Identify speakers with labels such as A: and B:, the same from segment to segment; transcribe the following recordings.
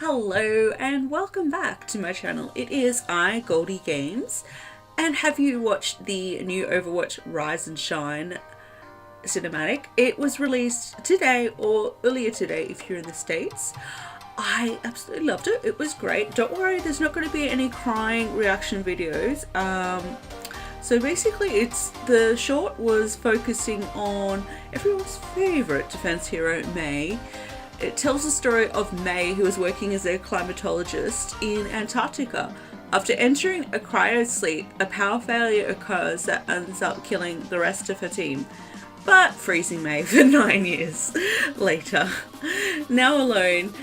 A: Hello and welcome back to my channel. It is Goldy Games, and have you watched the new Overwatch Rise and Shine cinematic? It was released today or earlier today if you're in the States. I absolutely loved it. It was great. Don't worry, there's not going to be any crying reaction videos. So basically the short was focusing on everyone's favourite defense hero, MEI. It tells the story of MEI, who was working as a climatologist in Antarctica. After entering a cryo sleep, a power failure occurs that ends up killing the rest of her team, but freezing MEI for 9 years later. Now alone,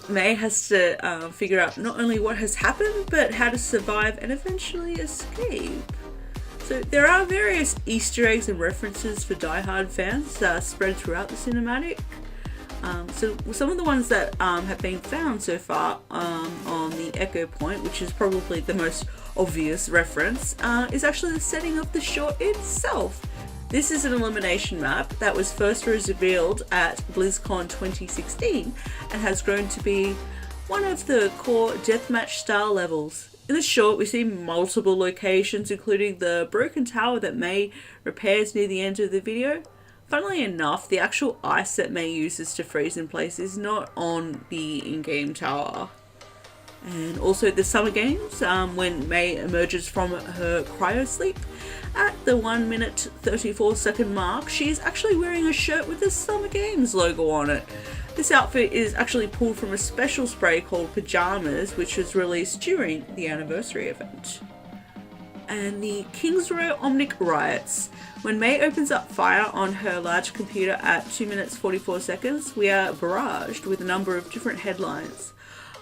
A: MEI has to figure out not only what has happened, but how to survive and eventually escape. So there are various Easter eggs and references for die-hard fans spread throughout the cinematic. So some of the ones that have been found so far on the Ecopoint, which is probably the most obvious reference, is actually the setting of the short itself. This is an elimination map that was first revealed at BlizzCon 2016 and has grown to be one of the core deathmatch style levels. In the short, we see multiple locations, including the broken tower that MEI repairs near the end of the video. Funnily enough, the actual ice that MEI uses to freeze in place is not on the in-game tower. And also the summer games, when MEI emerges from her cryo sleep. At the 1 minute 34 second mark, she's actually wearing a shirt with the Summer Games logo on it. This outfit is actually pulled from a special spray called Pajamas, which was released during the anniversary event. And the Kings Row Omnic riots. When MEI opens up fire on her large computer at 2 minutes 44 seconds, we are barraged with a number of different headlines.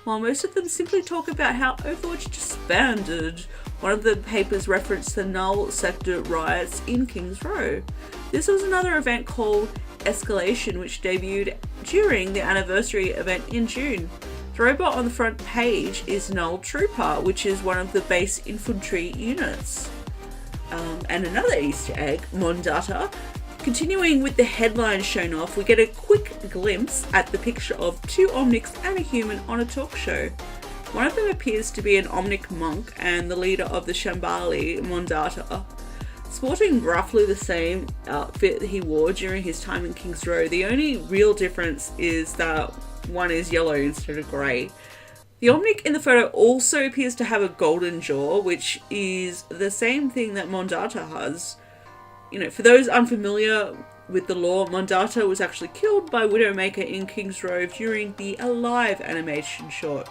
A: While most of them simply talk about how Overwatch disbanded, one of the papers referenced the Null Sector riots in Kings Row. This was another event called Escalation, which debuted during the anniversary event in June. The robot on the front page is Null Trooper, which is one of the base infantry units. And another Easter egg, Mondata. Continuing with the headlines shown off, we get a quick glimpse at the picture of two Omnics and a human on a talk show. One of them appears to be an Omnic monk and the leader of the Shambali, Mondata. Sporting roughly the same outfit that he wore during his time in Kings Row, the only real difference is that one is yellow instead of grey. The Omnic in the photo also appears to have a golden jaw, which is the same thing that Mondata has. You know, for those unfamiliar with the lore, Mondata was actually killed by Widowmaker in Kings Row during the Alive animation short.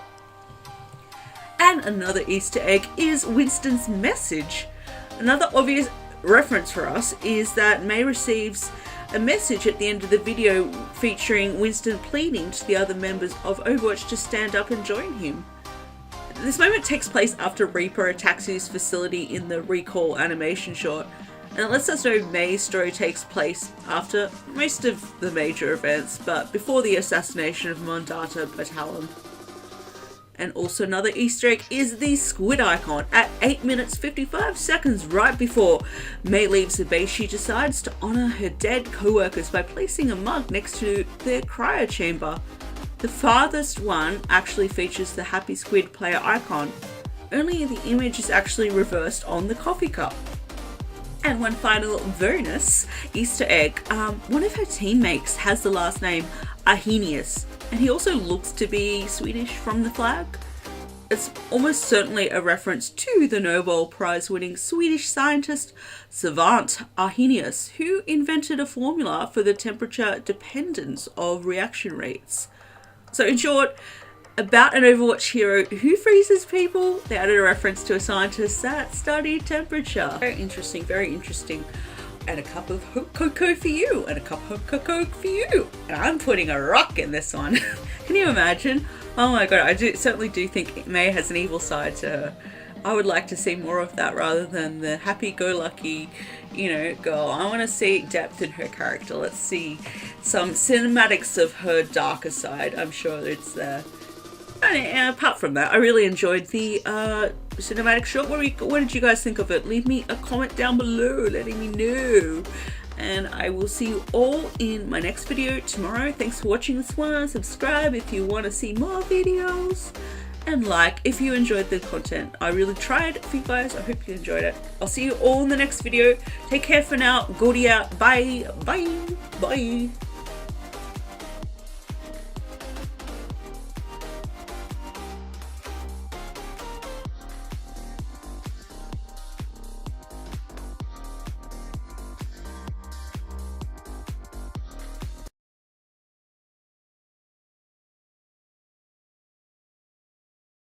A: And another Easter egg is Winston's message. Another obvious reference for us is that MEI receives a message at the end of the video featuring Winston pleading to the other members of Overwatch to stand up and join him. This moment takes place after Reaper attacks his facility in the Recall animation short, and it lets us know MEI's story takes place after most of the major events, but before the assassination of Mondata by Talon. And also another Easter egg is the squid icon. At 8 minutes 55 seconds right before MEI leaves the base, she decides to honour her dead co-workers by placing a mug next to their cryo chamber. The farthest one actually features the happy squid player icon, only the image is actually reversed on the coffee cup. And one final bonus Easter egg, one of her teammates has the last name Arrhenius, and he also looks to be Swedish from the flag. It's almost certainly a reference to the Nobel Prize winning Swedish scientist savant Arrhenius, who invented a formula for the temperature dependence of reaction rates. So in short, about an Overwatch hero who freezes people, they added a reference to a scientist that studied temperature. Very interesting, very interesting. And a cup of cocoa for you, and a cup of cocoa for you. And I'm putting a rock in this one. Can you imagine? Oh my god, I certainly do think MEI has an evil side to her. I would like to see more of that rather than the happy-go-lucky, girl. I want to see depth in her character. Let's see some cinematics of her darker side. I'm sure it's there. And apart from that, I really enjoyed the cinematic short. What did you guys think of it? Leave me a comment down below letting me know. and I will see you all in my next video tomorrow. Thanks for watching this one. Subscribe if you want to see more videos, and like if you enjoyed the content. I really tried for you guys. I hope you enjoyed it. I'll see you all in the next video. Take care for now. Goldy out. Bye. Bye. Bye.